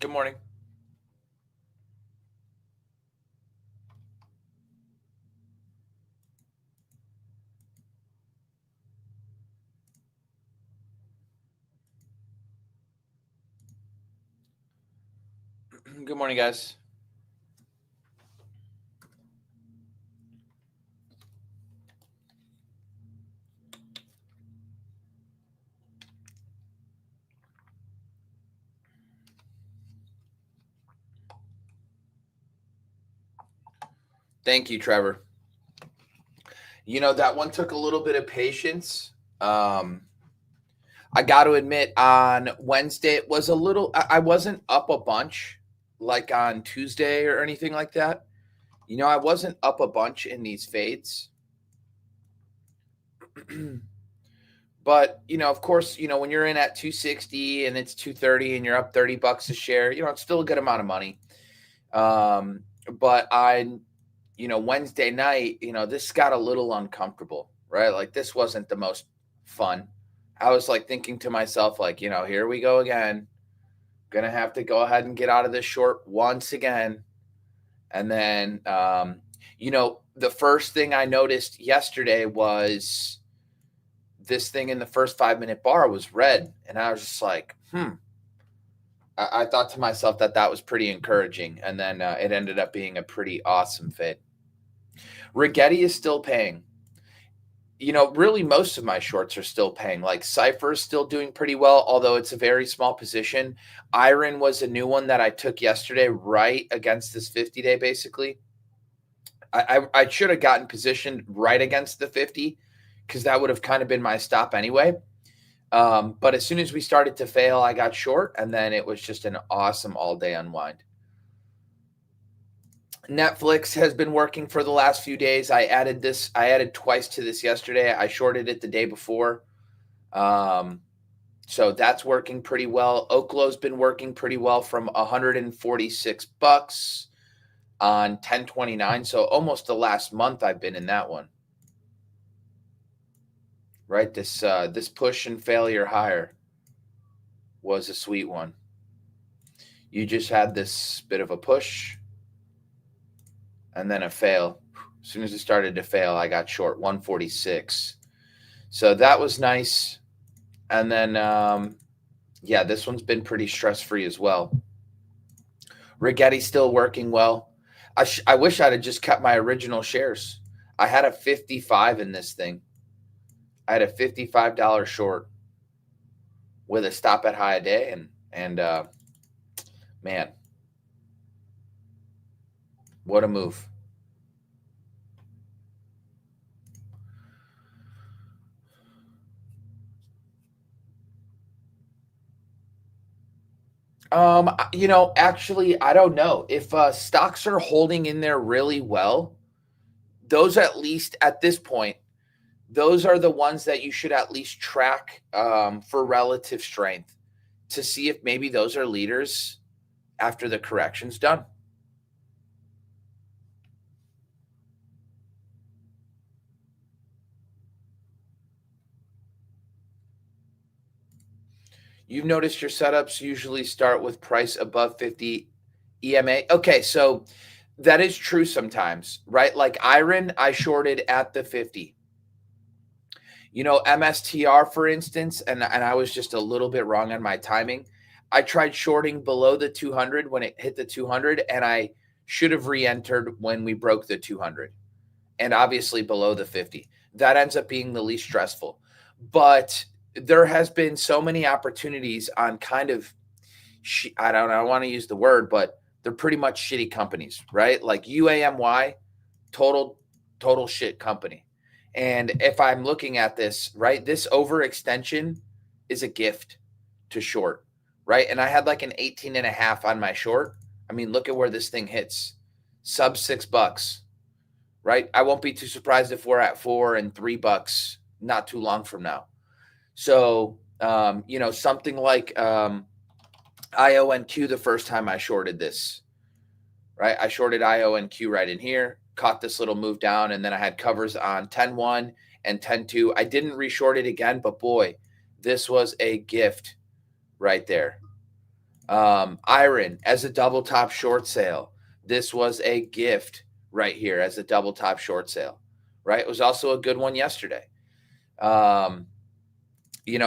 Good morning. Good morning, guys. Thank you, Trevor. That one took a little bit of patience. Um, I got to admit, on Wednesday, it was a little, I wasn't up a bunch like on Tuesday or anything like that. I wasn't up a bunch in these fades. But, of course, when you're in at 260 and it's 230 and you're up $30 a share, it's still a good amount of money. But Wednesday night, this got a little uncomfortable, right? Like this wasn't the most fun. I was like thinking to myself, like, here we go again. Gonna have to go ahead and get out of this short once again. And then, the first thing I noticed yesterday was this thing in the first 5 minute bar was red. And I was just like, I thought to myself that was pretty encouraging. And then it ended up being a pretty awesome fade. Rigetti is still paying. Really most of my shorts are still paying. Like Cypher is still doing pretty well, although it's a very small position. Iron was a new one that I took yesterday right against this 50-day, basically. I should have gotten positioned right against the 50 because that would have kind of been my stop anyway. But as soon as we started to fail, I got short, and then it was just an awesome all-day unwind. Netflix has been working for the last few days. I added twice to this yesterday. I shorted it the day before. So that's working pretty well. Oklow's been working pretty well from $146 on 1029. So almost the last month I've been in that one. Right? This push and failure higher was a sweet one. You just had this bit of a push and then a fail. As soon as it started to fail, I got short 146. So that was nice. And then, this one's been pretty stress-free as well. Rigetti's still working well. I wish I'd have just kept my original shares. I had a 55 in this thing. I had a $55 short with a stop at high a day, and man, what a move. Actually, I don't know. If stocks are holding in there really well, those at least at this point, those are the ones that you should at least track for relative strength to see if maybe those are leaders after the correction's done. You've noticed your setups usually start with price above 50 EMA. Okay, so that is true sometimes, right? Like Iron, I shorted at the 50. MSTR, for instance, and I was just a little bit wrong on my timing. I tried shorting below the 200 when it hit the 200, and I should have re-entered when we broke the 200, and obviously below the 50. That ends up being the least stressful. But there has been so many opportunities on kind of, I don't want to use the word, but they're pretty much shitty companies, right? Like UAMY, total shit company. And if I'm looking at this, right, this overextension is a gift to short, right? And I had like an 18.5 on my short. I mean, look at where this thing hits. Sub $6, right? I won't be too surprised if we're at $4 and $3 not too long from now. So, something like IONQ the first time I shorted this, right? I shorted IONQ right in here, caught this little move down, and then I had covers on 10.1 and 10.2. I didn't reshort it again, but boy, this was a gift right there. Iron as a double top short sale. This was a gift right here as a double top short sale, right? It was also a good one yesterday.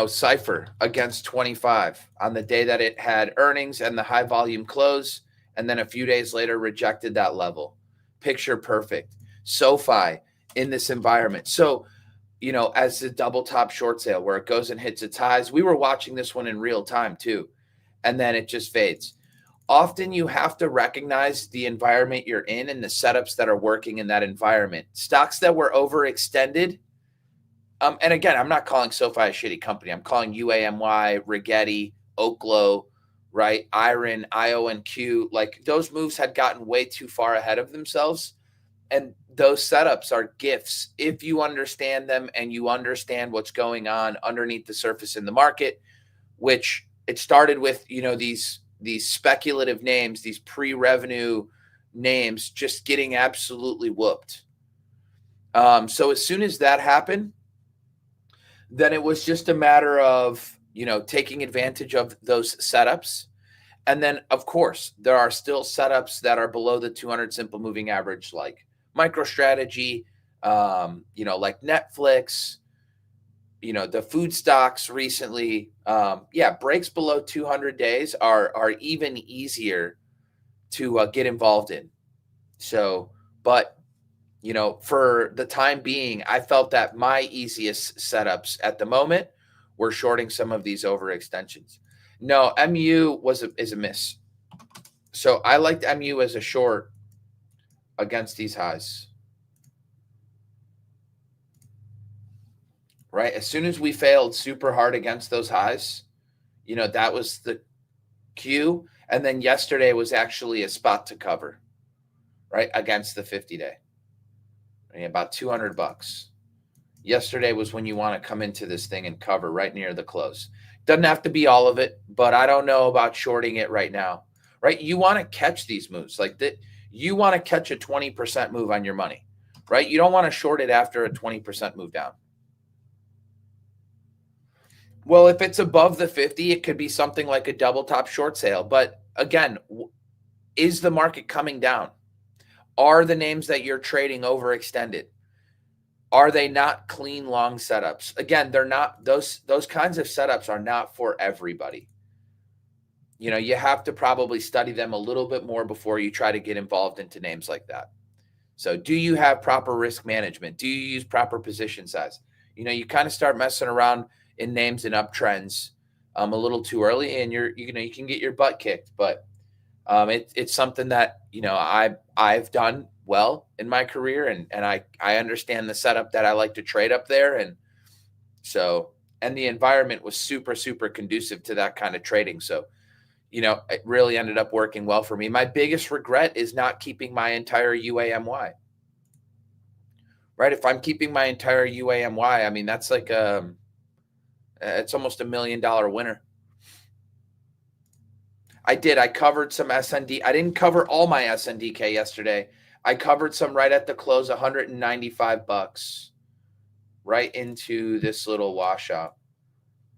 Cypher against 25 on the day that it had earnings and the high volume close, and then a few days later rejected that level. Picture perfect. SoFi in this environment. So, as the double top short sale where it goes and hits its highs, we were watching this one in real time too, and then it just fades. Often you have to recognize the environment you're in and the setups that are working in that environment. Stocks that were overextended. And again, I'm not calling SoFi a shitty company. I'm calling UAMY, Rigetti, Oklo, right? Iron, IONQ. Like those moves had gotten way too far ahead of themselves. And those setups are gifts if you understand them and you understand what's going on underneath the surface in the market, which it started with, these speculative names, these pre-revenue names just getting absolutely whooped. So as soon as that happened, then it was just a matter of, taking advantage of those setups. And then, of course, there are still setups that are below the 200 simple moving average, like MicroStrategy, like Netflix, the food stocks recently. Breaks below 200 days are even easier to get involved in. So, but for the time being, I felt that my easiest setups at the moment were shorting some of these overextensions. No, MU is a miss. So I liked MU as a short against these highs. Right? As soon as we failed super hard against those highs, that was the cue. And then yesterday was actually a spot to cover, right? Against the 50-day. About $200. Yesterday was when you want to come into this thing and cover right near the close. Doesn't have to be all of it, but I don't know about shorting it right now, right? You want to catch these moves like that. You want to catch a 20% move on your money, right? You don't want to short it after a 20% move down. Well, if it's above the 50, it could be something like a double top short sale. But again, is the market coming down? Are the names that you're trading overextended? Are they not clean long setups? Again, they're not. Those kinds of setups are not for everybody. You have to probably study them a little bit more before you try to get involved into names like that. So do you have proper risk management? Do you use proper position size? You kind of start messing around in names and uptrends a little too early, and you can get your butt kicked. But it's something that I've done well in my career, and I understand the setup that I like to trade up there, and the environment was super super conducive to that kind of trading. So it really ended up working well for me. My biggest regret is not keeping my entire UAMY. Right? If I'm keeping my entire UAMY, I mean that's like it's almost $1 million winner. I did. I covered some SND. I didn't cover all my SNDK yesterday. I covered some right at the close, $195, right into this little washout.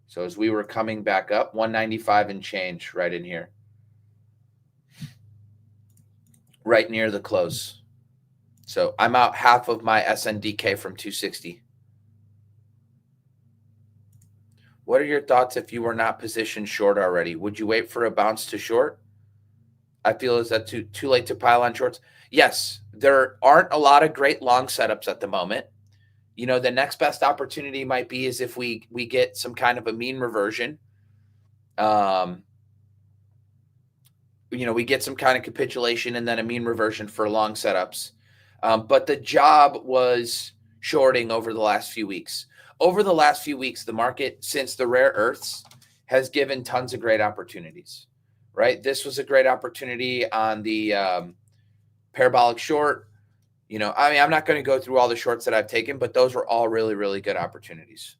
So as we were coming back up, 195 and change right in here, right near the close. So I'm out half of my SNDK from 260. What are your thoughts if you were not positioned short already? Would you wait for a bounce to short? I feel is that too late to pile on shorts? Yes, there aren't a lot of great long setups at the moment. The next best opportunity might be is if we get some kind of a mean reversion. We get some kind of capitulation and then a mean reversion for long setups. But the job was shorting over the last few weeks. Over the last few weeks, the market, since the rare earths, has given tons of great opportunities, right? This was a great opportunity on the parabolic short. I'm not going to go through all the shorts that I've taken, but those were all really, really good opportunities.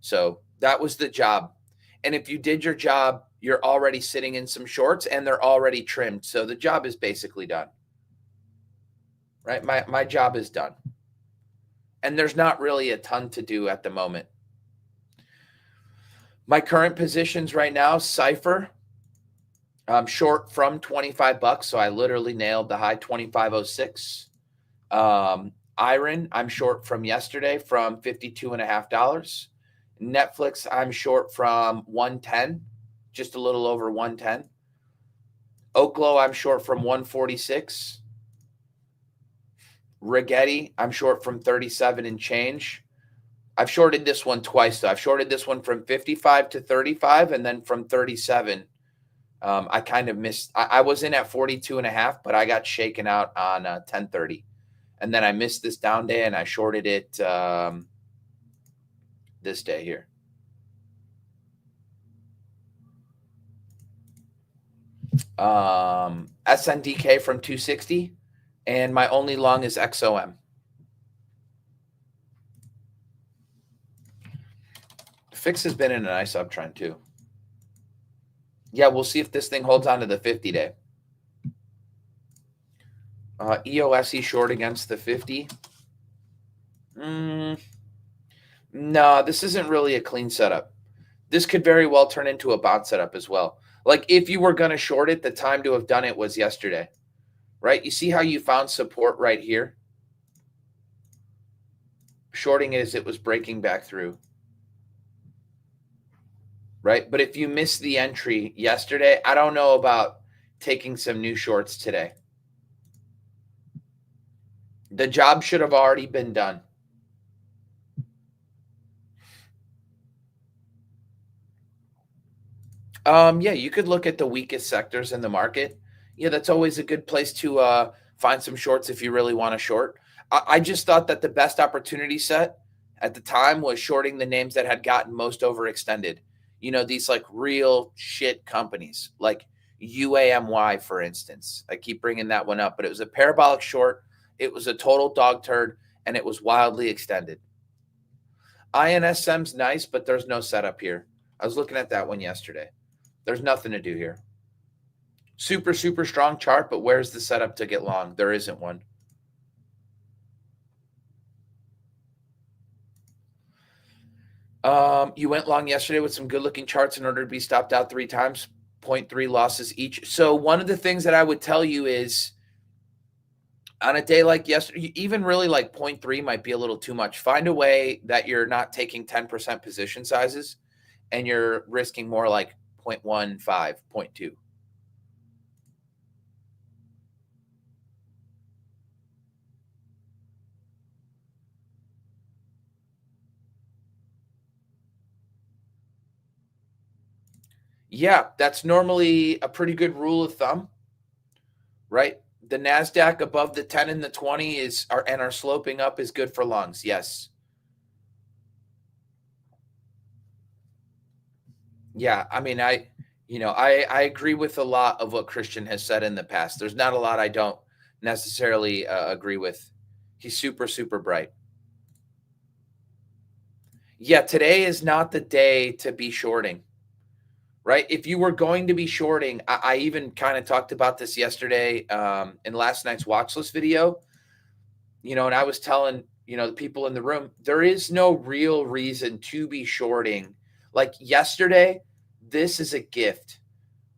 So that was the job. And if you did your job, you're already sitting in some shorts and they're already trimmed. So the job is basically done, right? My job is done. And there's not really a ton to do at the moment. My current positions right now, Cypher, I'm short from 25 bucks, so I literally nailed the high 25.06. Iron, I'm short from yesterday from $52.50. Netflix, I'm short from 110, just a little over 110. Oklo, I'm short from 146. Rigetti, I'm short from 37 and change. I've shorted this one twice, though. I've shorted this one from 55 to 35 and then from 37. I kind of missed. I was in at 42.5, but I got shaken out on 1030. And then I missed this down day and I shorted it this day here. SNDK from 260. And my only long is XOM. Fix has been in a nice uptrend too. Yeah, we'll see if this thing holds on to the 50-day. EOSE short against the 50. No, this isn't really a clean setup. This could very well turn into a bot setup as well. Like if you were going to short it, the time to have done it was yesterday, right? You see how you found support right here? Shorting it as it was breaking back through, right? But if you missed the entry yesterday, I don't know about taking some new shorts today. The job should have already been done. Yeah, you could look at the weakest sectors in the market. Yeah, that's always a good place to find some shorts if you really want to short. I just thought that the best opportunity set at the time was shorting the names that had gotten most overextended. You know, these like real shit companies like UAMY, for instance. I keep bringing that one up, but it was a parabolic short. It was a total dog turd, and it was wildly extended. INSM's nice, but there's no setup here. I was looking at that one yesterday. There's nothing to do here. Super, super strong chart, but where's the setup to get long? There isn't one. You went long yesterday with some good-looking charts in order to be stopped out 3 times, 0.3 losses each. So one of the things that I would tell you is on a day like yesterday, even really like 0.3 might be a little too much. Find a way that you're not taking 10% position sizes and you're risking more like 0.15, 0.2. Yeah, that's normally a pretty good rule of thumb, right? The NASDAQ above the 10 and the 20 are sloping up is good for longs. Yes. Yeah, I mean, I agree with a lot of what Christian has said in the past. There's not a lot I don't necessarily agree with. He's super, super bright. Yeah, today is not the day to be shorting, right? If you were going to be shorting, I even kind of talked about this yesterday in last night's watch list video, and I was telling, the people in the room, there is no real reason to be shorting. Like yesterday, this is a gift,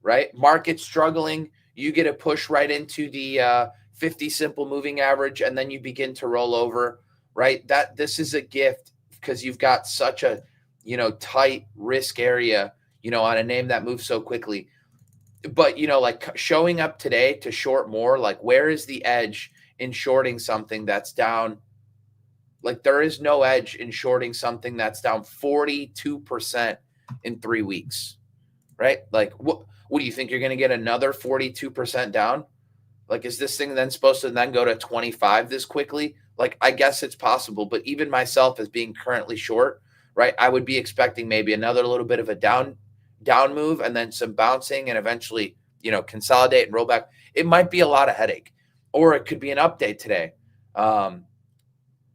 right? Market struggling, you get a push right into the 50 simple moving average, and then you begin to roll over, right? This is a gift because you've got such a, tight risk area, on a name that moves so quickly. But, like showing up today to short more, like where is the edge in shorting something that's down? Like there is no edge in shorting something that's down 42% in 3 weeks, right? Like what do you think you're going to get another 42% down? Like, is this thing then supposed to then go to 25 this quickly? Like, I guess it's possible, but even myself as being currently short, right? I would be expecting maybe another little bit of a down move and then some bouncing and eventually, consolidate and roll back. It might be a lot of headache, or it could be an update today. And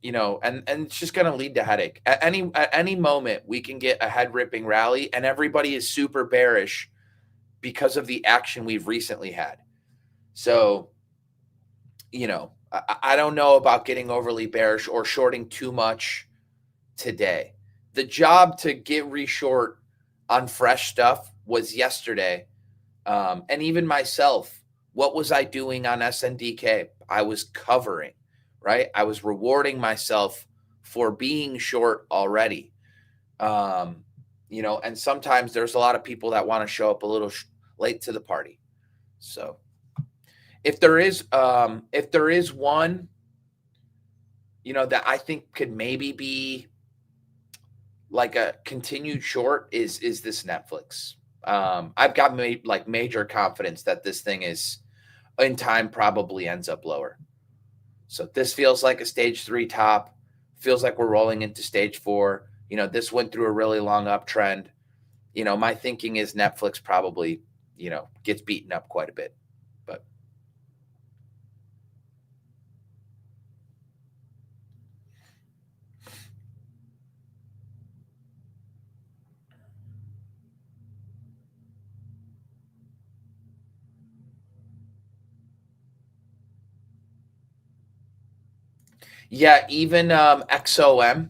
it's just going to lead to headache. At any moment, we can get a head ripping rally, and everybody is super bearish because of the action we've recently had. So, I don't know about getting overly bearish or shorting too much today. The job to get reshort on fresh stuff was yesterday. And even myself, what was I doing on SNDK? I was covering, right? I was rewarding myself for being short already. Um, and sometimes there's a lot of people that want to show up a little late to the party. So if there is one, that I think could maybe be like a continued short is this Netflix. I've got major confidence that this thing is in time probably ends up lower. So this feels like a stage 3 top. Feels like we're rolling into stage 4. This went through a really long uptrend. My thinking is Netflix probably, gets beaten up quite a bit. But yeah, even XOM,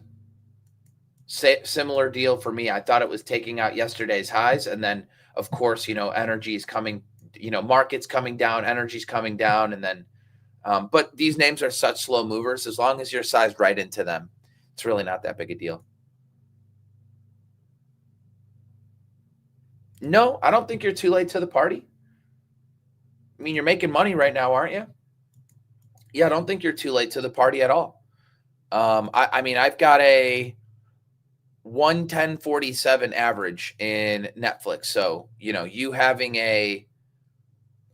similar deal for me. I thought it was taking out yesterday's highs, and then of course, energy is coming, markets coming down, energy's coming down, and then but these names are such slow movers. As long as you're sized right into them, it's really not that big a deal. No, I don't think you're too late to the party. I mean, you're making money right now, aren't you? Yeah, I don't think you're too late to the party at all. I mean, I've got a 110.47 average in Netflix. So, you having a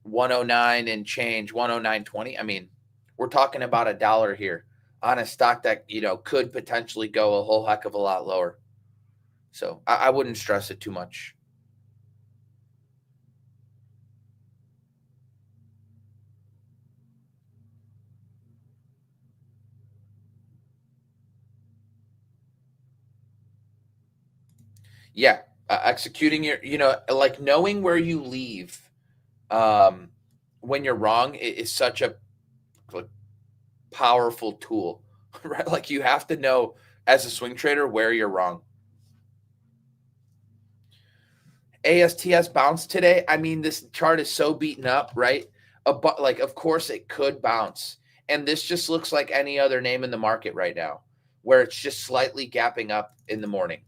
109 and change, 109.20. I mean, we're talking about a dollar here on a stock that, could potentially go a whole heck of a lot lower. So I wouldn't stress it too much. Yeah. Executing your, like knowing where you leave um, when you're wrong is such a like, powerful tool, right? Like you have to know as a swing trader where you're wrong. ASTS bounced today. I mean, this chart is so beaten up, right? Like, of course, it could bounce. And this just looks like any other name in the market right now, where it's just slightly gapping up in the morning,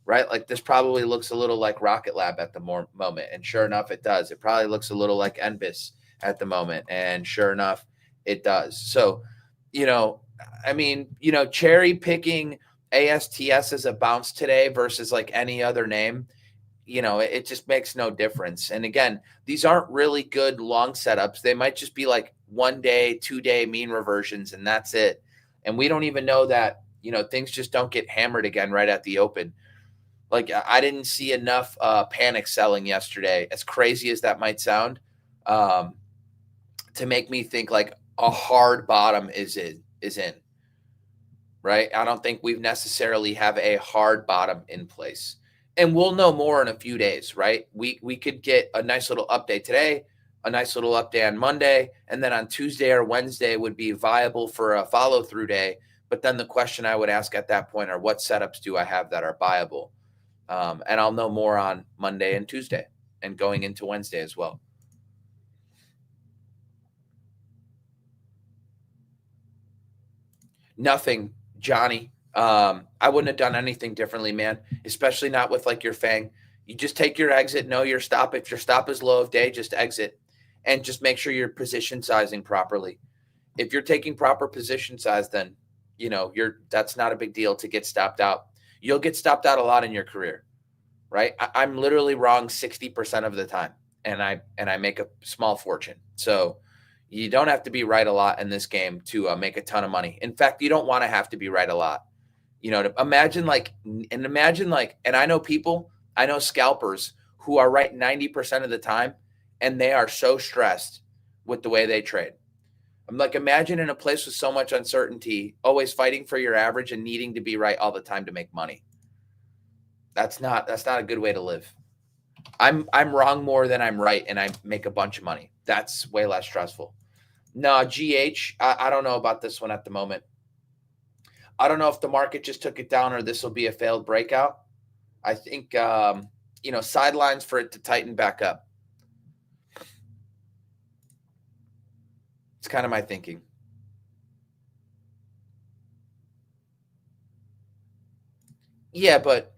right? Like, this probably looks a little like Rocket Lab at the moment. And sure enough, it does. It probably looks a little like NBIS at the moment. And sure enough, it does. So, you know, I mean, cherry picking ASTS as a bounce today versus like any other name, it just makes no difference. And again, these aren't really good long setups. They might just be like 1 day, 2 day mean reversions, and that's it. And we don't even know that, things just don't get hammered again right at the open. Like I didn't see enough panic selling yesterday, as crazy as that might sound, um, to make me think like a hard bottom is in, right? I don't think we've necessarily have a hard bottom in place. And we'll know more in a few days, right? We could get a nice little update today, a nice little update on Monday, and then on Tuesday or Wednesday would be viable for a follow through day. But then the question I would ask at that point are what setups do I have that are viable? And I'll know more on Monday and Tuesday and going into Wednesday as well. Nothing, Johnny. I wouldn't have done anything differently, man. Especially not with like your Fang. You just take your exit, know your stop. If your stop is low of day, just exit, and just make sure you're position sizing properly. If you're taking proper position size, then that's not a big deal to get stopped out. You'll get stopped out a lot in your career, right? I'm literally wrong 60% of the time, and I make a small fortune. So you don't have to be right a lot in this game to make a ton of money. In fact, you don't want to have to be right a lot. To imagine like, and I know scalpers who are right 90% of the time, and they are so stressed with the way they trade. I'm like, imagine in a place with so much uncertainty, always fighting for your average and needing to be right all the time to make money. That's not a good way to live. I'm wrong more than I'm right, and I make a bunch of money. That's way less stressful. No, GH, I don't know about this one at the moment. I don't know if the market just took it down or this will be a failed breakout. I think sidelines for it to tighten back up. It's kind of my thinking. Yeah, but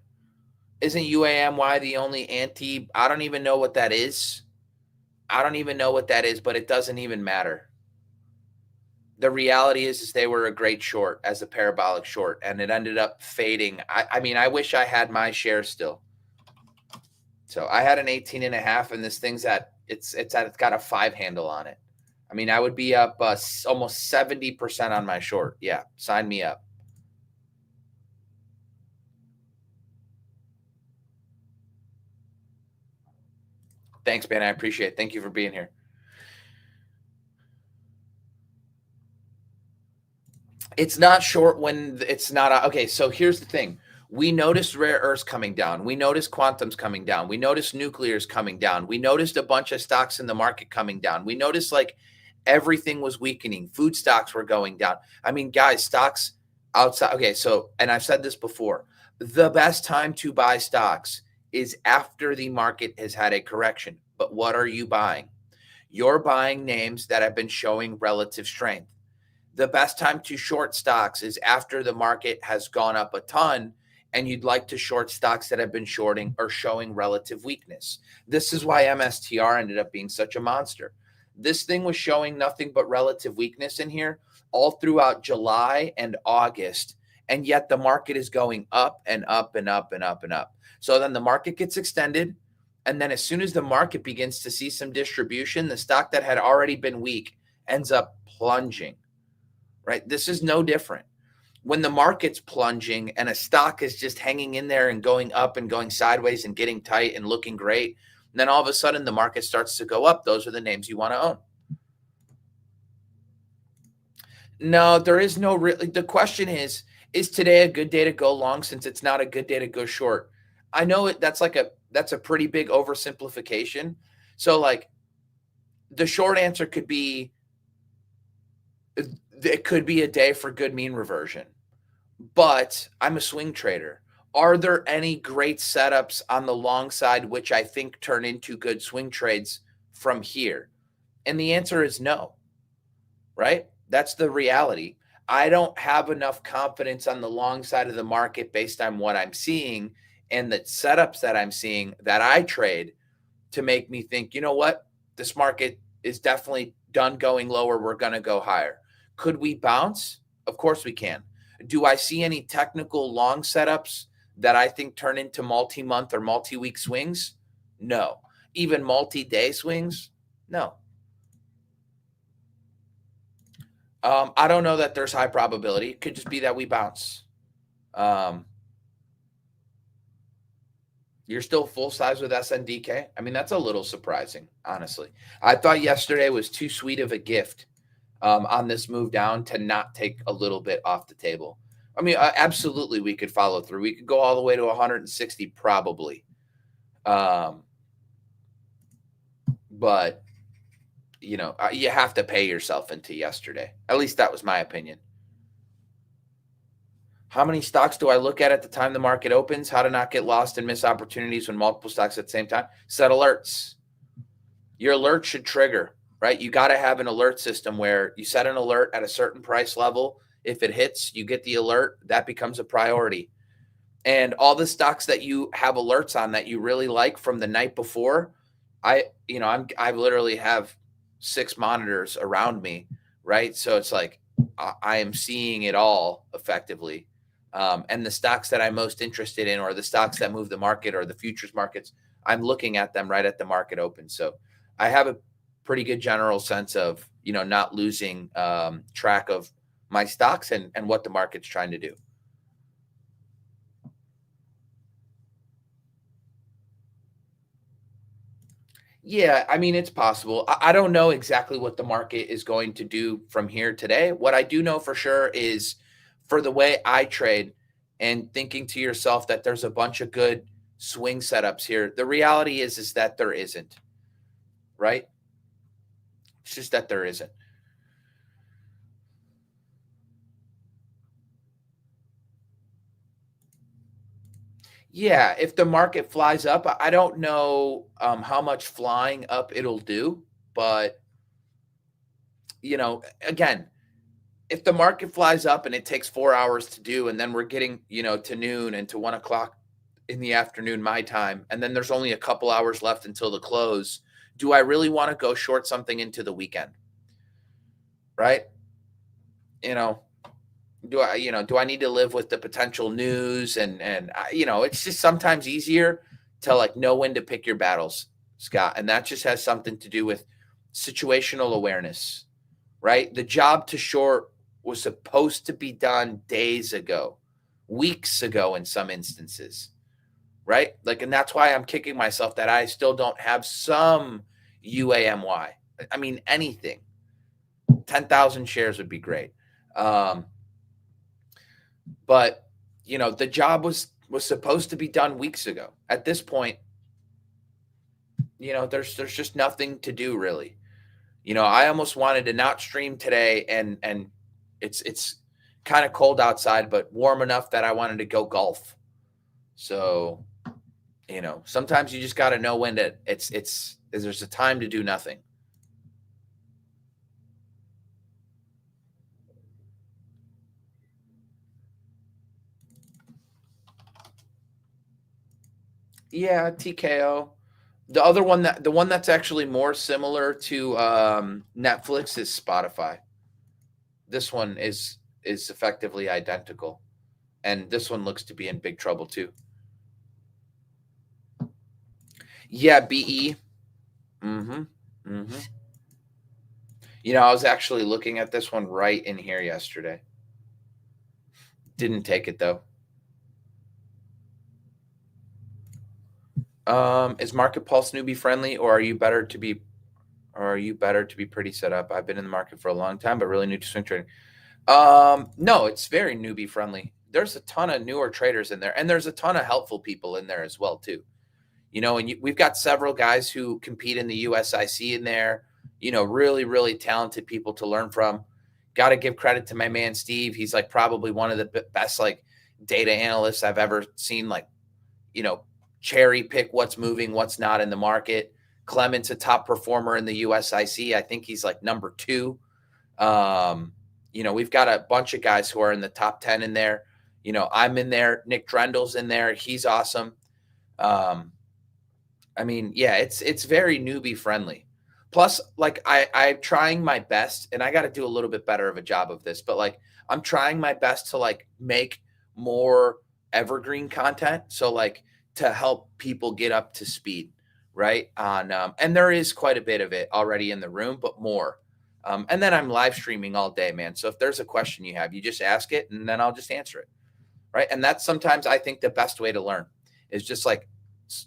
isn't UAMY the only anti? I don't even know what that is. I don't even know what that is, but it doesn't even matter. The reality is they were a great short as a parabolic short, and it ended up fading. I mean, I wish I had my share still. So I had an 18 and a half, and this thing's at it's got a 5 handle on it. I mean, I would be up almost 70% on my short. Yeah, sign me up. Thanks, man. I appreciate it. Thank you for being here. It's not short when it's not okay. So here's the thing. We noticed rare earths coming down. We noticed quantums coming down. We noticed nuclears coming down. We noticed a bunch of stocks in the market coming down. We noticed like everything was weakening. Food stocks were going down. I mean, guys, stocks outside. Okay, so and I've said this before. The best time to buy stocks is after the market has had a correction. But what are you buying? You're buying names that have been showing relative strength. The best time to short stocks is after the market has gone up a ton and you'd like to short stocks that have been shorting or showing relative weakness. This is why MSTR ended up being such a monster. This thing was showing nothing but relative weakness in here all throughout July and August. And yet the market is going up and up and up and up and up. So then the market gets extended. And then as soon as the market begins to see some distribution, the stock that had already been weak ends up plunging. Right? This is no different. When the market's plunging and a stock is just hanging in there and going up and going sideways and getting tight and looking great, and then all of a sudden the market starts to go up, those are the names you want to own. No, there is no really. The question is today a good day to go long since it's not a good day to go short? I know that's a pretty big oversimplification. So like the short answer could be it could be a day for good mean reversion, but I'm a swing trader. Are there any great setups on the long side, which I think turn into good swing trades from here? And the answer is no, right? That's the reality. I don't have enough confidence on the long side of the market based on what I'm seeing and the setups that I'm seeing that I trade to make me think, you know what? This market is definitely done going lower. We're going to go higher. Could we bounce? Of course we can. Do I see any technical long setups that I think turn into multi-month or multi-week swings? No. Even multi-day swings? No. I don't know that there's high probability. It could just be that we bounce. You're still full size with SNDK? I mean, that's a little surprising, honestly. I thought yesterday was too sweet of a gift on this move down to not take a little bit off the table. I mean, absolutely, we could follow through. We could go all the way to 160 probably. But, you know, you have to pay yourself into yesterday. At least that was my opinion. How many stocks do I look at the time the market opens? How to not get lost and miss opportunities when multiple stocks at the same time? Set alerts. Your alert should trigger, right? You got to have an alert system where you set an alert at a certain price level. If it hits, you get the alert. That becomes a priority. And all the stocks that you have alerts on that you really like from the night before, I literally have 6 monitors around me, right? So it's like I am seeing it all effectively. And the stocks that I'm most interested in, or the stocks that move the market, or the futures markets, I'm looking at them right at the market open. So I have a pretty good general sense of, not losing track of my stocks and what the market's trying to do. Yeah, I mean, it's possible. I don't know exactly what the market is going to do from here today. What I do know for sure is for the way I trade and thinking to yourself that there's a bunch of good swing setups here. The reality is that there isn't, right? It's just that there isn't. Yeah, if the market flies up, I don't know how much flying up it'll do, but again, if the market flies up and it takes 4 hours to do, and then we're getting, to noon and to 1 o'clock in the afternoon, my time, and then there's only a couple hours left until the close, do I really want to go short something into the weekend? Right? You know, do I need to live with the potential news and it's just sometimes easier to like know when to pick your battles, Scott, and that just has something to do with situational awareness, right? The job to short was supposed to be done days ago, weeks ago in some instances, right? Like, and that's why I'm kicking myself that I still don't have some UAMY. I mean, anything. 10,000 shares would be great. But the job was supposed to be done weeks ago. At this point, there's just nothing to do really. I almost wanted to not stream today, and it's kind of cold outside, but warm enough that I wanted to go golf. So, sometimes you just got to know when to. There's a time to do nothing. Yeah, TKO. The one that's actually more similar to Netflix is Spotify. This one is effectively identical, and this one looks to be in big trouble too. Yeah, BE. Mm-hmm. Mm-hmm. I was actually looking at this one right in here yesterday. Didn't take it though. Is Market Pulse newbie friendly, or are you better to be pretty set up? I've been in the market for a long time, but really new to swing trading. No, it's very newbie friendly. There's a ton of newer traders in there, and there's a ton of helpful people in there as well too. And we've got several guys who compete in the USIC in there. Really, really talented people to learn from. Got to give credit to my man Steve. He's like probably one of the best like data analysts I've ever seen. Like, cherry pick what's moving, what's not in the market. Clement's a top performer in the USIC. I think he's like number 2. We've got a bunch of guys who are in the top 10 in there. I'm in there. Nick Drendel's in there. He's awesome. I mean, yeah, it's very newbie friendly. Plus, like I'm trying my best, and I got to do a little bit better of a job of this, but like I'm trying my best to like make more evergreen content. So like to help people get up to speed, right? And there is quite a bit of it already in the room, but more. And then I'm live streaming all day, man. So if there's a question you have, you just ask it and then I'll just answer it. Right. And that's sometimes I think the best way to learn is just like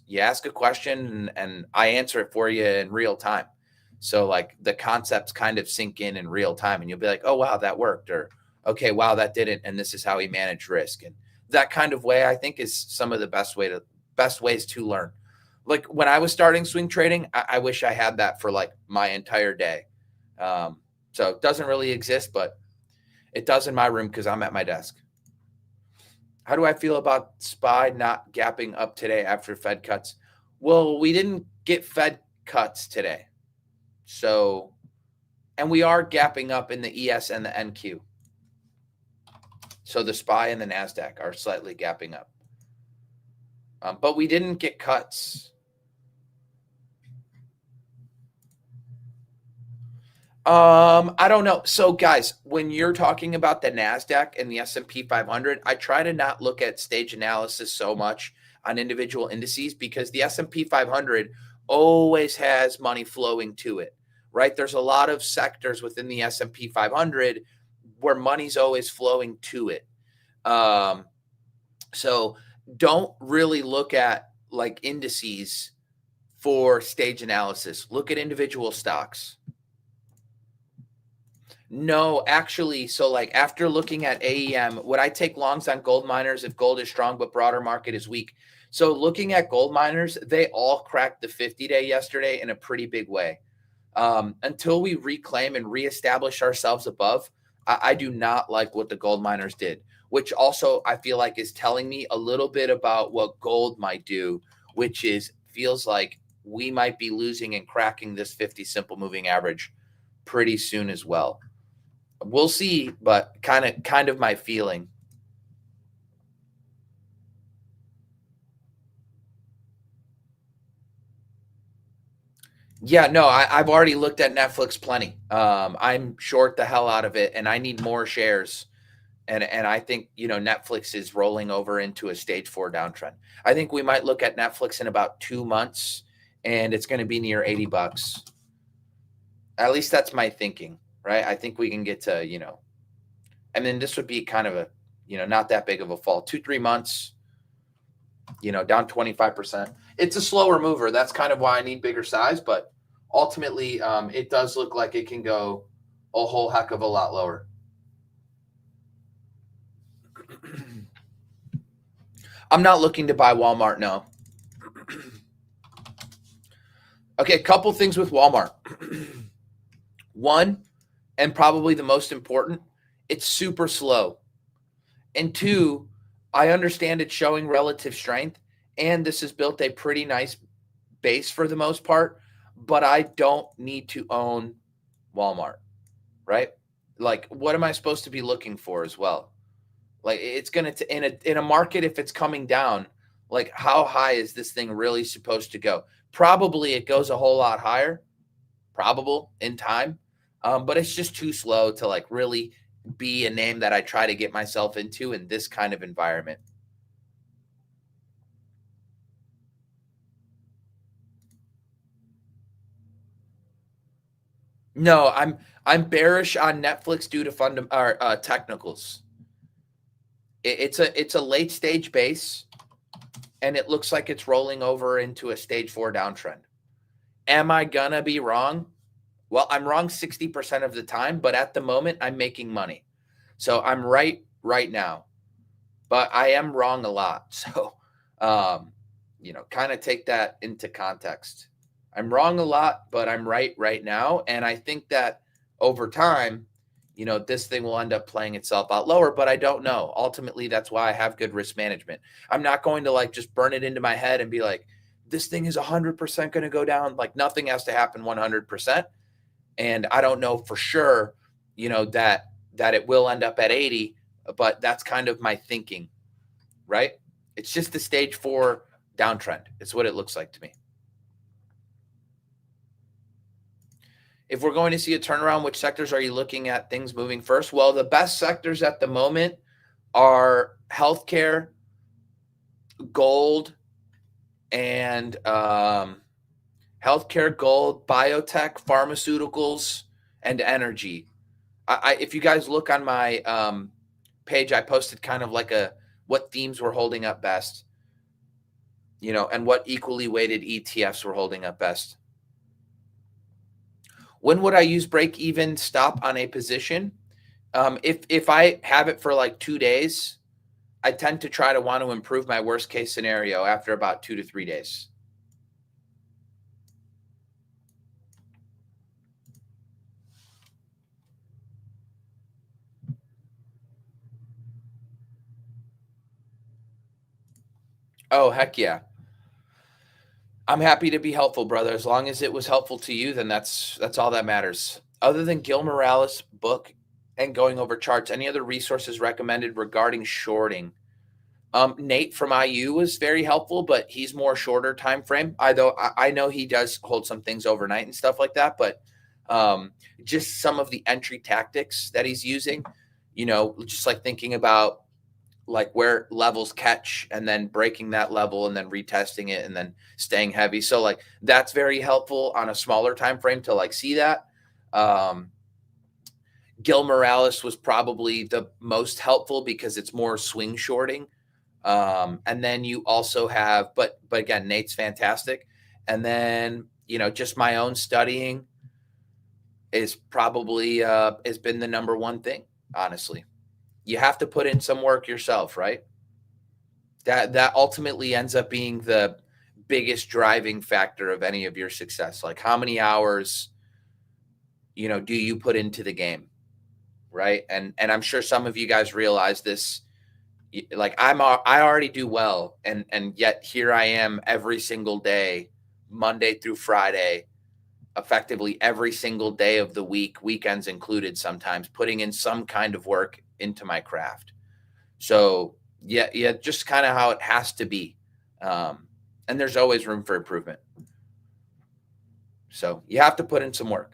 you ask a question and I answer it for you in real time. So like the concepts kind of sink in real time and you'll be like, oh, wow, that worked. Or, okay, wow, that didn't. And this is how he managed risk. And that kind of way, I think, is some of the best ways to learn. Like when I was starting swing trading, I wish I had that for like my entire day. So it doesn't really exist, but it does in my room because I'm at my desk. How do I feel about SPY not gapping up today after Fed cuts? Well, we didn't get Fed cuts today. So, and we are gapping up in the ES and the NQ. So the SPY and the NASDAQ are slightly gapping up. But we didn't get cuts. I don't know. So guys, when you're talking about the NASDAQ and the S&P 500, I try to not look at stage analysis so much on individual indices because the S&P 500 always has money flowing to it, right? There's a lot of sectors within the S&P 500 where money's always flowing to it. So don't really look at like indices for stage analysis. Look at individual stocks. No, actually, so like after looking at AEM, would I take longs on gold miners if gold is strong but broader market is weak? So looking at gold miners, they all cracked the 50-day yesterday in a pretty big way. Until we reclaim and reestablish ourselves above, I do not like what the gold miners did, which also I feel like is telling me a little bit about what gold might do, which is feels like we might be losing and cracking this 50 simple moving average pretty soon as well. We'll see, but kind of my feeling. Yeah, no, I've already looked at Netflix plenty. I'm short the hell out of it, and I need more shares. And I think Netflix is rolling over into a stage 4 downtrend. I think we might look at Netflix in about 2 months, and it's going to be near $80. At least that's my thinking, right? I think we can get to and then this would be kind of a not that big of a fall. 2-3 months, down 25%. It's a slower mover. That's kind of why I need bigger size, but ultimately, it does look like it can go a whole heck of a lot lower. I'm not looking to buy Walmart, no. Okay, a couple things with Walmart. One, and probably the most important, it's super slow. And two, I understand it's showing relative strength, and this has built a pretty nice base for the most part, but I don't need to own Walmart, right? Like, what am I supposed to be looking for as well? Like, it's going to in a market, if it's coming down, like, how high is this thing really supposed to go? Probably it goes a whole lot higher, probable in time, but it's just too slow to like really be a name that I try to get myself into in this kind of environment. No, I'm bearish on Netflix due to technicals. It's a late stage base, and it looks like it's rolling over into a stage 4 downtrend. Am I gonna be wrong? Well, I'm wrong 60% of the time, but at the moment I'm making money. So I'm right now. But I am wrong a lot. So kind of take that into context. I'm wrong a lot, but I'm right now. And I think that over time, this thing will end up playing itself out lower, but I don't know. Ultimately, that's why I have good risk management. I'm not going to like just burn it into my head and be like, this thing is 100% going to go down. Like nothing has to happen 100%. And I don't know for sure, that it will end up at 80, but that's kind of my thinking, right? It's just the stage 4 downtrend. It's what it looks like to me. If we're going to see a turnaround, which sectors are you looking at things moving first? Well, the best sectors at the moment are healthcare, gold, and healthcare, gold, biotech, pharmaceuticals, and energy. If you guys look on my page, I posted kind of like what themes were holding up best, and what equally weighted ETFs were holding up best. When would I use break even stop on a position? If I have it for like 2 days, I tend to try to want to improve my worst case scenario after about 2 to 3 days. Oh, heck yeah. I'm happy to be helpful, brother. As long as it was helpful to you, then that's all that matters. Other than Gil Morales' book and going over charts, any other resources recommended regarding shorting? Nate from IU was very helpful, but he's more shorter time frame. I know he does hold some things overnight and stuff like that, but just some of the entry tactics that he's using, just like thinking about like where levels catch and then breaking that level and then retesting it and then staying heavy. So like that's very helpful on a smaller time frame to like see that. Gil Morales was probably the most helpful because it's more swing shorting. And then you also have, but again, Nate's fantastic. And then, just my own studying is probably has been the number one thing, honestly. You have to put in some work yourself, right? That ultimately ends up being the biggest driving factor of any of your success. Like how many hours, do you put into the game, right? And I'm sure some of you guys realize this. Like I already do well, and yet here I am every single day, Monday through Friday, effectively every single day of the week, weekends included sometimes, putting in some kind of work into my craft. So yeah, just kind of how it has to be. Um, and there's always room for improvement. So you have to put in some work.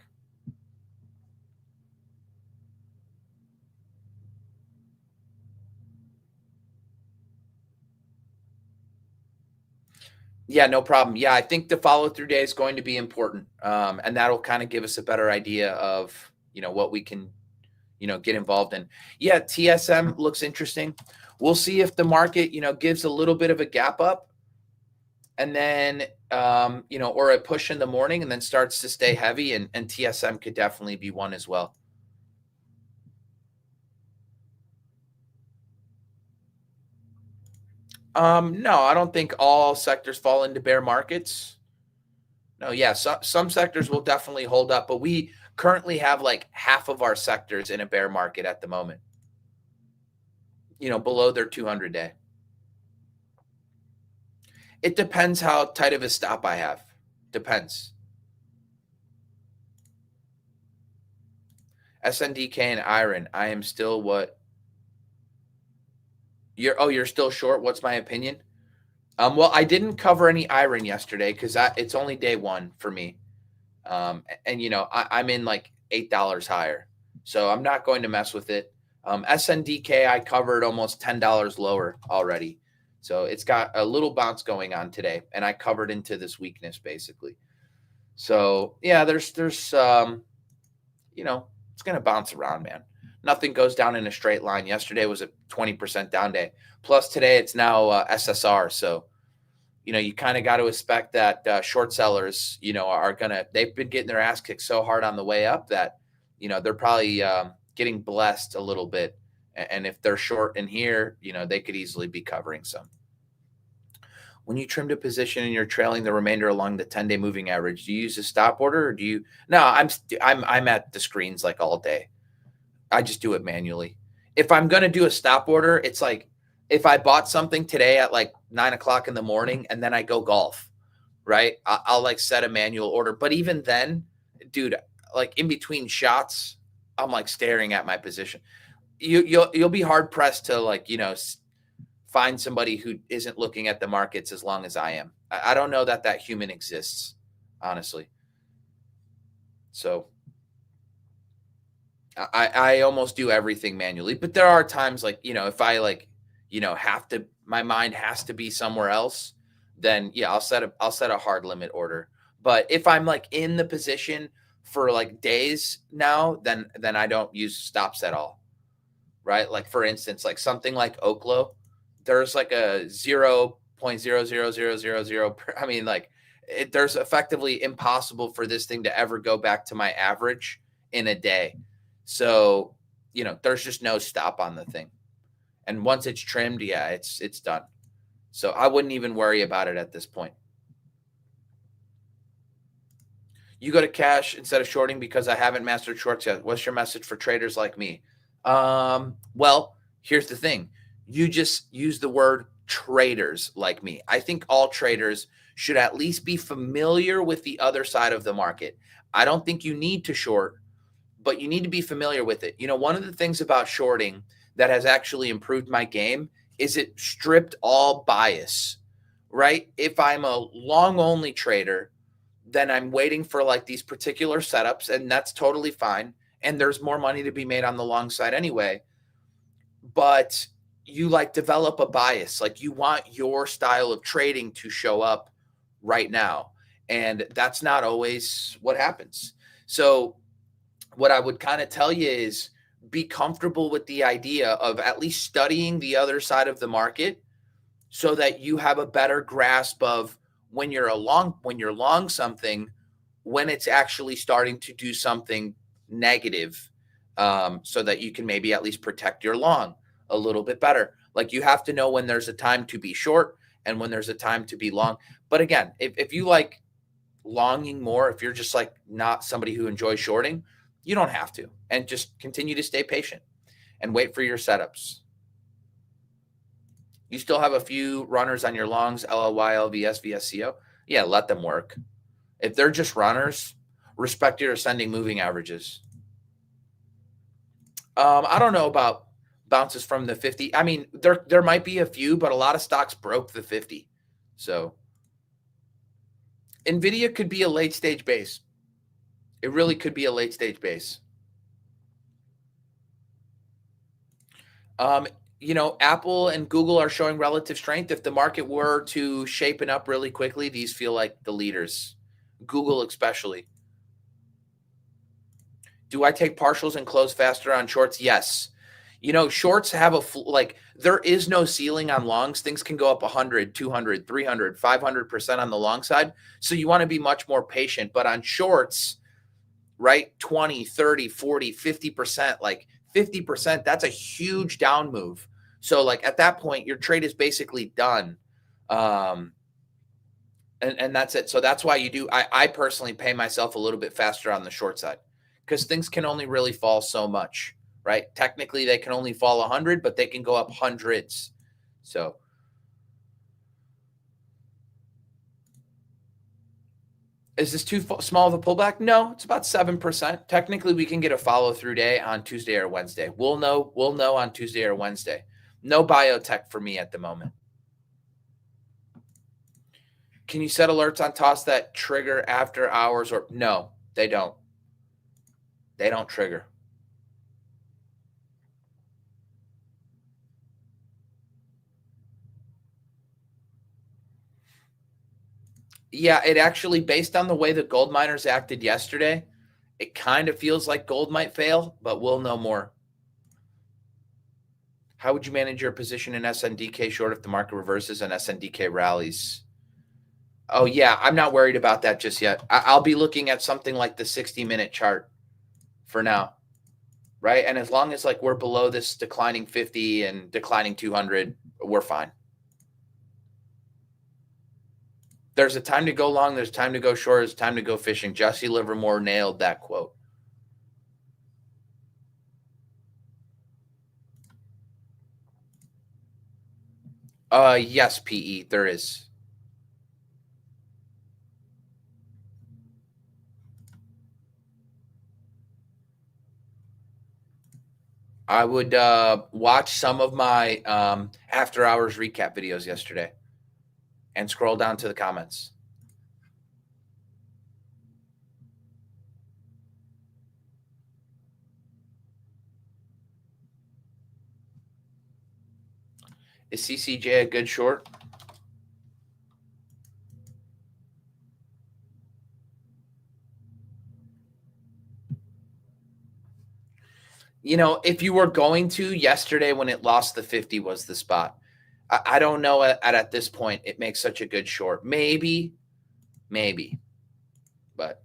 Yeah, no problem. Yeah, I think the follow through day is going to be important. And that'll kind of give us a better idea of, what we can, get involved in. Yeah, TSM looks interesting. We'll see if the market, gives a little bit of a gap up and then, or a push in the morning and then starts to stay heavy. And TSM could definitely be one as well. No, I don't think all sectors fall into bear markets. No, yeah, some sectors will definitely hold up, but we currently have like half of our sectors in a bear market at the moment, below their 200 day. It depends how tight of a stop I have. Depends. SNDK and iron. I am still what? You're still short. What's my opinion? Well, I didn't cover any iron yesterday because it's only day one for me. And I'm in like $8 higher, so I'm not going to mess with it. SNDK I covered almost $10 lower already, so it's got a little bounce going on today, and I covered into this weakness basically. So yeah, there's it's gonna bounce around, man. Nothing goes down in a straight line. Yesterday was a 20% down day. Plus today it's now SSR, so you kind of got to expect that short sellers, are they've been getting their ass kicked so hard on the way up that, they're probably getting blessed a little bit. And if they're short in here, they could easily be covering some. When you trimmed a position and you're trailing the remainder along the 10-day moving average, do you use a stop order or do you? No, I'm at the screens like all day. I just do it manually. If I'm going to do a stop order, it's like if I bought something today at like 9 o'clock in the morning and then I go golf, right? I'll like set a manual order. But even then, dude, like in between shots, I'm like staring at my position. You'll be hard pressed to like, find somebody who isn't looking at the markets as long as I am. I don't know that human exists, honestly. So I almost do everything manually, but there are times like, if I like, have to, my mind has to be somewhere else, then yeah, I'll set a hard limit order. But if I'm like in the position for like days now, then I don't use stops at all. Right? Like for instance, like something like Oklo, there's like a 0.00000. I mean, like there's effectively impossible for this thing to ever go back to my average in a day. So, there's just no stop on the thing. And once it's trimmed, yeah, it's done. So I wouldn't even worry about it at this point. You go to cash instead of shorting because I haven't mastered shorts yet. What's your message for traders like me? Well, here's the thing. You just use the word traders like me. I think all traders should at least be familiar with the other side of the market. I don't think you need to short, but you need to be familiar with it. One of the things about shorting that has actually improved my game is it stripped all bias, right? If I'm a long only trader, then I'm waiting for like these particular setups, and that's totally fine. And there's more money to be made on the long side anyway. But you like develop a bias, like you want your style of trading to show up right now. And that's not always what happens. So what I would kind of tell you is be comfortable with the idea of at least studying the other side of the market so that you have a better grasp of when you're long something, when it's actually starting to do something negative, so that you can maybe at least protect your long a little bit better. Like you have to know when there's a time to be short and when there's a time to be long. But again, if you like longing more, if you're just like not somebody who enjoys shorting, you don't have to, and just continue to stay patient and wait for your setups. You still have a few runners on your longs, LLY, LVS, VSCO. Yeah, let them work. If they're just runners, respect your ascending moving averages. I don't know about bounces from the 50. I mean, there might be a few, but a lot of stocks broke the 50. So Nvidia could be a late stage base. It really could be a late stage base. Apple and Google are showing relative strength. If the market were to shapen up really quickly, these feel like the leaders. Google especially. Do I take partials and close faster on shorts? Yes. Shorts have there is no ceiling on longs. Things can go up 100, 200, 300, 500% on the long side. So you want to be much more patient. But on shorts, right, 20, 30, 40, 50%, 50%, that's a huge down move. So at that point, your trade is basically done. And that's it. So that's why I personally pay myself a little bit faster on the short side because things can only really fall so much, right? Technically, they can only fall 100, but they can go up hundreds. So is this too small of a pullback? No, it's about 7%. Technically, we can get a follow-through day on Tuesday or Wednesday. We'll know on Tuesday or Wednesday. No biotech for me at the moment. Can you set alerts on toss that trigger after hours or no, they don't. They don't trigger. Yeah, it actually, based on the way the gold miners acted yesterday, it kind of feels like gold might fail, but we'll know more. How would you manage your position in SNDK short if the market reverses and SNDK rallies? Oh, yeah, I'm not worried about that just yet. I'll be looking at something like the 60-minute chart for now, right? And as long as we're below this declining 50 and declining 200, we're fine. There's a time to go long. There's time to go short. There's time to go fishing. Jesse Livermore nailed that quote. Yes, PE, there is. I would watch some of my after hours recap videos yesterday and scroll down to the comments. Is CCJ a good short? If you were going to, yesterday when it lost the 50 was the spot. I don't know at this point it makes such a good short. Maybe. But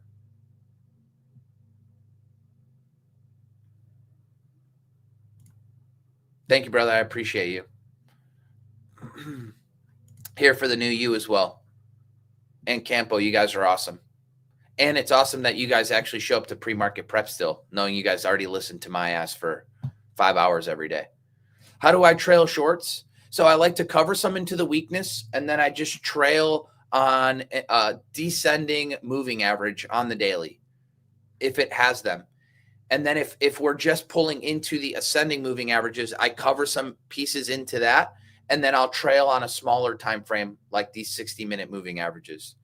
thank you, brother. I appreciate you. Here for the new you as well. And Campo, you guys are awesome. And it's awesome that you guys actually show up to Premarket Prep still, knowing you guys already listened to my ass for 5 hours every day. How do I trail shorts? So I like to cover some into the weakness, and then I just trail on a descending moving average on the daily, if it has them. And then if we're just pulling into the ascending moving averages, I cover some pieces into that, and then I'll trail on a smaller time frame like these 60-minute moving averages.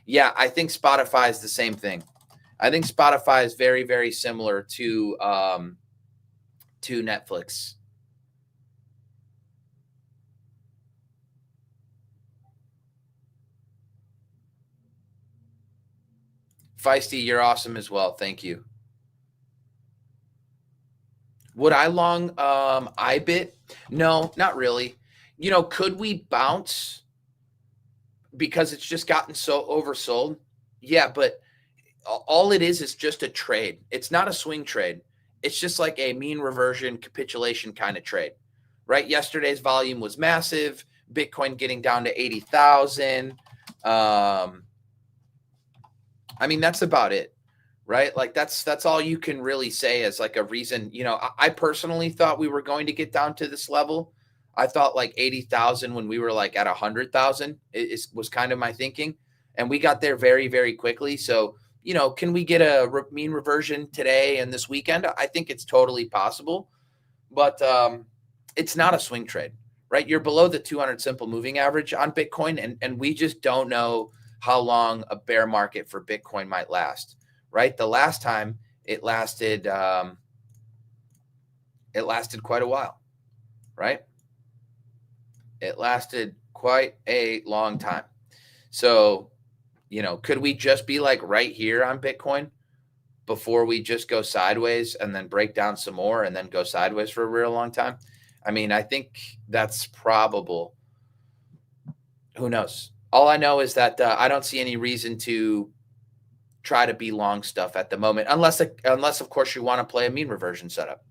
Yeah, I think Spotify is the same thing. I think Spotify is very, very similar to Netflix. Feisty, you're awesome as well. Thank you. Would I long IBIT? No, not really. Could we bounce because it's just gotten so oversold? Yeah, but all it is just a trade. It's not a swing trade. It's just like a mean reversion capitulation kind of trade, right? Yesterday's volume was massive. Bitcoin getting down to 80,000. I mean, that's about it, right? That's all you can really say as a reason. I personally thought we were going to get down to this level. I thought 80,000 when we were at 100,000 was kind of my thinking. And we got there very, very quickly. So can we get a mean reversion today and this weekend? I think it's totally possible, but it's not a swing trade, right? You're below the 200 simple moving average on Bitcoin, and we just don't know how long a bear market for Bitcoin might last, right? The last time it lasted quite a while, right? It lasted quite a long time. So, could we just be like right here on Bitcoin before we just go sideways and then break down some more and then go sideways for a real long time? I mean, I think that's probable. Who knows? All I know is that I don't see any reason to try to be long stuff at the moment, unless of course you want to play a mean reversion setup.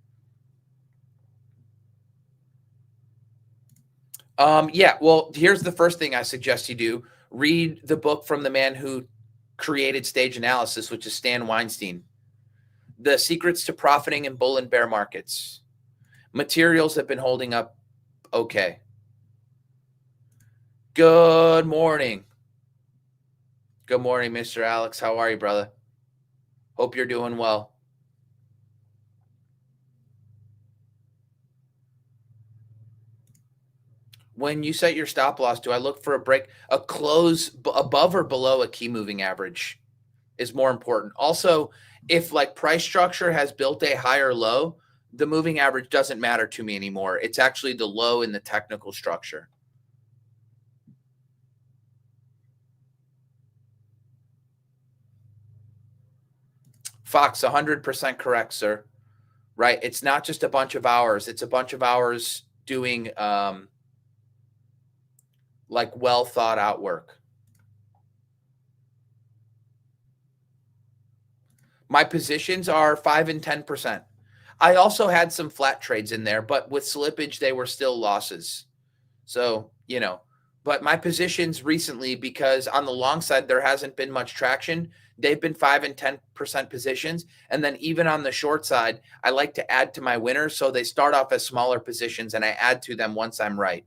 Yeah, well, here's the first thing I suggest you do. Read the book from the man who created stage analysis, which is Stan Weinstein. The Secrets to Profiting in Bull and Bear Markets. Materials have been holding up okay. Good morning. Good morning, Mr. Alex. How are you, brother? Hope you're doing well. When you set your stop loss, do I look for a close above or below a key moving average is more important. Also, if like price structure has built a higher low, the moving average doesn't matter to me anymore. It's actually the low in the technical structure. Fox, 100% correct, sir. Right? It's not just a bunch of hours. It's a bunch of hours doing like well thought out work. My positions are 5 and 10%. I also had some flat trades in there, but with slippage, they were still losses. So, but my positions recently, because on the long side, there hasn't been much traction. They've been 5 and 10% positions. And then even on the short side, I like to add to my winners. So they start off as smaller positions and I add to them once I'm right.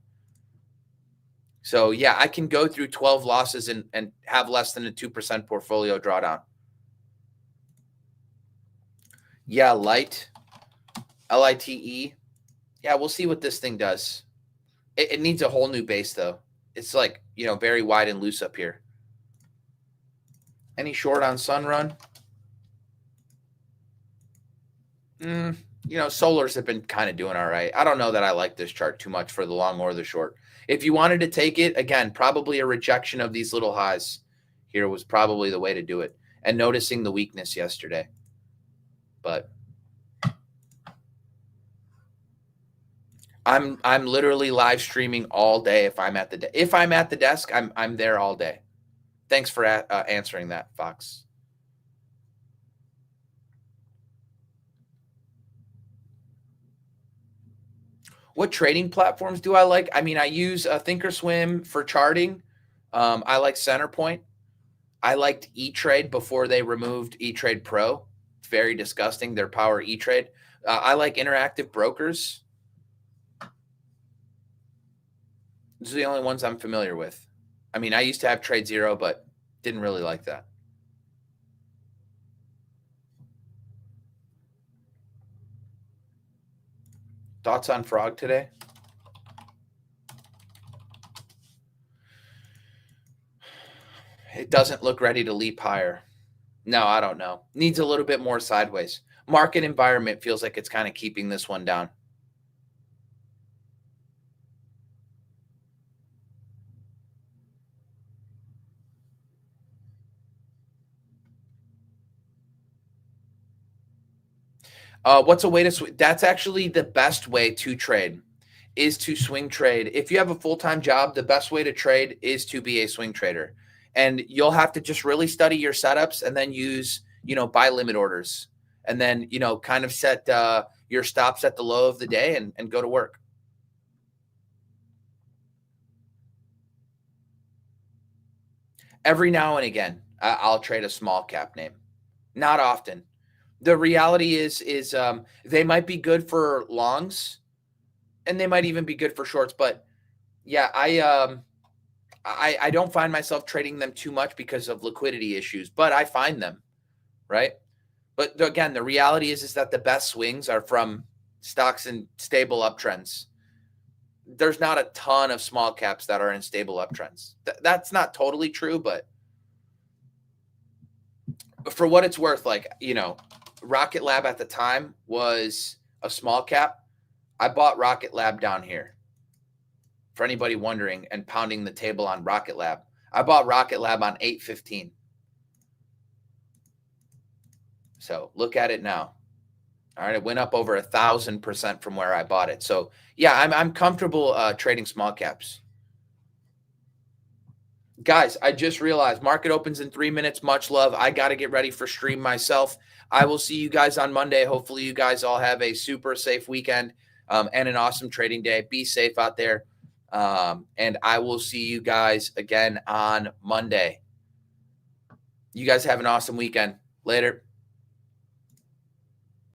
So yeah, I can go through 12 losses and have less than a 2% portfolio drawdown. Yeah, Lite, Lite. Yeah, we'll see what this thing does. It needs a whole new base though. It's like, very wide and loose up here. Any short on Sunrun? Solars have been kind of doing all right. I don't know that I like this chart too much for the long or the short. If you wanted to take it, again, probably a rejection of these little highs here was probably the way to do it. And noticing the weakness yesterday. But I'm literally live streaming all day if I'm at the desk, I'm there all day. Thanks for answering that, Fox. What trading platforms do I like? I mean, I use Thinkorswim for charting. I like Centerpoint. I liked E-Trade before they removed E-Trade Pro. It's very disgusting, their Power E-Trade. I like Interactive Brokers. These are the only ones I'm familiar with. I mean, I used to have Trade Zero, but didn't really like that. Thoughts on Frog today? It doesn't look ready to leap higher. No, I don't know. Needs a little bit more sideways. Market environment feels like it's kind of keeping this one down. What's a way to that's actually the best way to trade is to swing trade. If you have a full-time job, the best way to trade is to be a swing trader. And you'll have to just really study your setups and then use, buy limit orders and then, kind of set your stops at the low of the day and go to work. Every now and again, I'll trade a small cap name. Not often. The reality is they might be good for longs and they might even be good for shorts. But yeah, I don't find myself trading them too much because of liquidity issues, but I find them. right? But again, the reality is that the best swings are from stocks in stable uptrends. There's not a ton of small caps that are in stable uptrends. That's not totally true, but for what it's worth, like, Rocket Lab at the time was a small cap. I bought Rocket Lab down here. For anybody wondering and pounding the table on Rocket Lab, I bought Rocket Lab on 8.15. So look at it now. All right, it went up over 1,000% from where I bought it. So yeah, I'm comfortable trading small caps. Guys, I just realized market opens in 3 minutes. Much love. I got to get ready for stream myself. I will see you guys on Monday. Hopefully you guys all have a super safe weekend and an awesome trading day. Be safe out there. And I will see you guys again on Monday. You guys have an awesome weekend. Later.